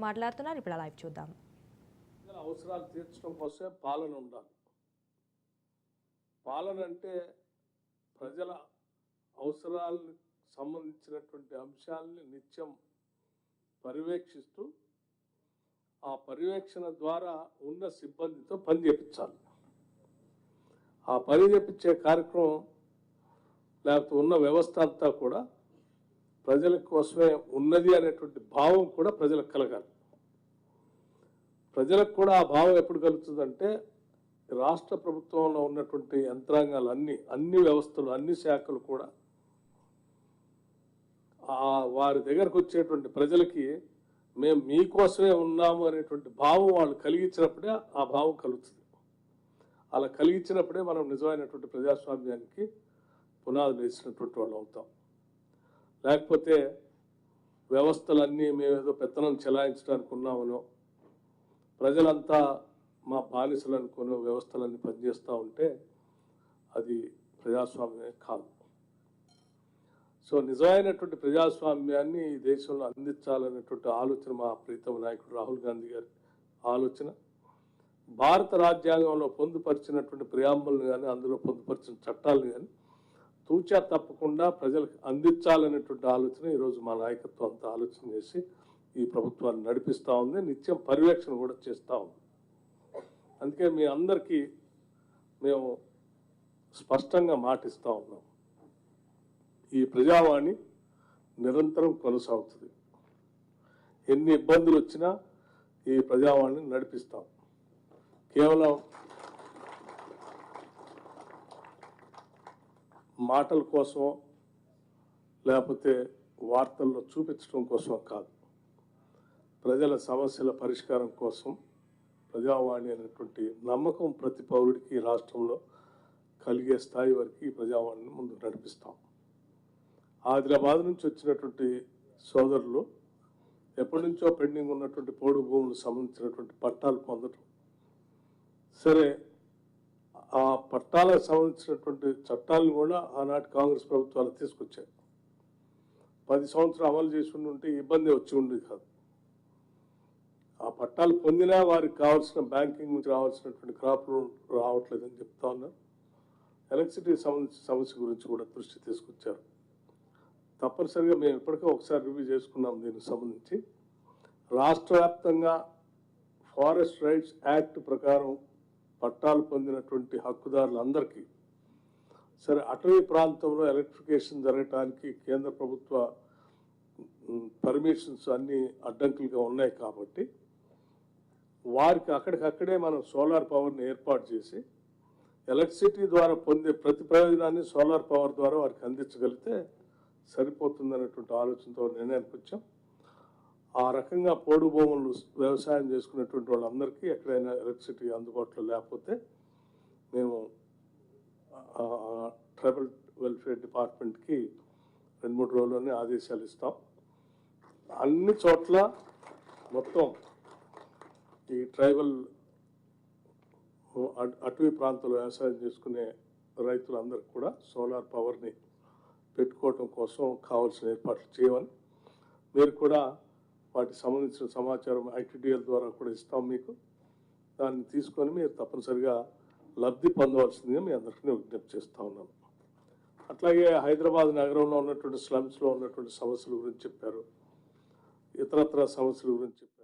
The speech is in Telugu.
మాట్లాడుతున్నారు. ఇప్పుడు లైవ్ చూద్దాం. అవసరాలు తీర్చడం కోసమే పాలన ఉండాలి. పాలన అంటే ప్రజల అవసరాలకు సంబంధించినటువంటి అంశాలని నిత్యం పర్యవేక్షిస్తూ ఆ పర్యవేక్షణ ద్వారా ఉన్న సిబ్బందితో పని చేయించాలి. ఆ పని చేయించే కార్యక్రమం లేకపోతే ఉన్న వ్యవస్థ అంతా కూడా ప్రజల కోసమే ఉన్నది అనేటువంటి భావం కూడా ప్రజలకు కలగాలి. ప్రజలకు కూడా ఆ భావం ఎప్పుడు కలుగుతుందంటే రాష్ట్ర ప్రభుత్వంలో ఉన్నటువంటి యంత్రాంగాలు అన్ని వ్యవస్థలు అన్ని శాఖలు కూడా వారి దగ్గరకు వచ్చేటువంటి ప్రజలకి మేము మీకోసమే ఉన్నాము అనేటువంటి భావం వాళ్ళు కలిగించినప్పుడే ఆ భావం కలుగుతుంది. అలా కలిగించినప్పుడే మనం నిజమైనటువంటి ప్రజాస్వామ్యానికి పునాదులు వేసినటువంటి వాళ్ళు అవుతాం. లేకపోతే వ్యవస్థలన్నీ మేమేదో పెత్తనం చెలాయించడానికి ఉన్నామనో ప్రజలంతా మా బానిసలు అనుకుని వ్యవస్థలన్నీ పనిచేస్తూ ఉంటే అది ప్రజాస్వామ్యమే కాదు. సో నిజమైనటువంటి ప్రజాస్వామ్యాన్ని ఈ దేశంలో అందించాలనేటువంటి ఆలోచన మా ప్రీతమ నాయకుడు రాహుల్ గాంధీ గారి ఆలోచన. భారత రాజ్యాంగంలో పొందుపరిచినటువంటి ప్రియాంబుల్ని కానీ అందులో పొందుపరిచిన చట్టాలను కానీ తూచా తప్పకుండా ప్రజలకు అందించాలనేటువంటి ఆలోచన ఈరోజు మా నాయకత్వం అంతా ఆలోచన చేసి ఈ ప్రభుత్వాన్ని నడిపిస్తూ ఉంది. నిత్యం పర్యవేక్షణ కూడా చేస్తూ ఉంది. అందుకే మీ అందరికీ మేము స్పష్టంగా మాటిస్తూ ఉన్నాం, ఈ ప్రజావాణి నిరంతరం కొనసాగుతుంది. ఎన్ని ఇబ్బందులు వచ్చినా ఈ ప్రజావాణిని నడిపిస్తాం. కేవలం మాటల కోసం లేకపోతే వార్తల్లో చూపించడం కోసం కాదు, ప్రజల సమస్యల పరిష్కారం కోసం ప్రజావాణి అనేటువంటి నమ్మకం ప్రతి పౌరుడికి రాష్ట్రంలో కలిగే స్థాయి వరకు ఈ ప్రజావాణిని ముందుకు నడిపిస్తాం. ఆదిలాబాద్ నుంచి వచ్చినటువంటి సోదరులు ఎప్పటి నుంచో పెండింగ్ ఉన్నటువంటి పోడు భూములకు సంబంధించినటువంటి పట్టాలు పొందడం, సరే ఆ పట్టాలకు సంబంధించినటువంటి చట్టాలను కూడా ఆనాటి కాంగ్రెస్ ప్రభుత్వాలు తీసుకొచ్చారు. 10 సంవత్సరాలు అమలు చేసి ఉంటే ఇబ్బంది వచ్చి ఉండేది కాదు. ఆ పట్టాలు పొందినా వారికి కావాల్సిన బ్యాంకింగ్ నుంచి రావాల్సినటువంటి క్రాప్ లోన్ రావట్లేదని చెప్తా ఉన్నారు. ఎలక్ట్రిసిటీ సంబంధించిన సమస్య గురించి కూడా దృష్టి తీసుకొచ్చారు. తప్పనిసరిగా మేము ఇప్పటికే ఒకసారి రివ్యూ చేసుకున్నాం. దీనికి సంబంధించి రాష్ట్ర వ్యాప్తంగా ఫారెస్ట్ రైట్స్ యాక్ట్ ప్రకారం పట్టాలు పొందినటువంటి హక్కుదారులందరికీ సరే అటవీ ప్రాంతంలో ఎలక్ట్రిఫికేషన్ జరగటానికి కేంద్ర ప్రభుత్వ పర్మిషన్స్ అన్ని అడ్డంకులుగా ఉన్నాయి కాబట్టి వారికి అక్కడికక్కడే మనం సోలార్ పవర్ని ఏర్పాటు చేసి ఎలక్ట్రిసిటీ ద్వారా పొందే ప్రతి ప్రయోజనాన్ని సోలార్ పవర్ ద్వారా వారికి అందించగలిగితే సరిపోతుందనేటువంటి ఆలోచనతో నిర్ణయానికి వచ్చాం. ఆ రకంగా పోడు భూములు వ్యవసాయం చేసుకునేటువంటి వాళ్ళందరికీ ఎక్కడైనా ఎలక్ట్రిసిటీ అందుబాటులో లేకపోతే మేము ట్రైబల్ వెల్ఫేర్ డిపార్ట్మెంట్కి 2-3 రోజుల్లోనే ఆదేశాలు ఇస్తాం. అన్ని చోట్ల మొత్తం ఈ ట్రైబల్ అటవీ ప్రాంతంలో వ్యవసాయం చేసుకునే రైతులందరికీ కూడా సోలార్ పవర్ని పెట్టుకోవటం కోసం కావాల్సిన ఏర్పాట్లు చేయమని, మీరు కూడా వాటికి సంబంధించిన సమాచారం ఐటీడీఎల్ ద్వారా కూడా ఇస్తాం మీకు. దాన్ని తీసుకొని మీరు తప్పనిసరిగా లబ్ధి పొందవలసిందిగా మీ అందరికీ విజ్ఞప్తి చేస్తూ ఉన్నాను. అట్లాగే హైదరాబాద్ నగరంలో ఉన్నటువంటి స్లమ్స్లో ఉన్నటువంటి సమస్యల గురించి చెప్పారు, ఇతరత్ర సమస్యల గురించి చెప్పారు.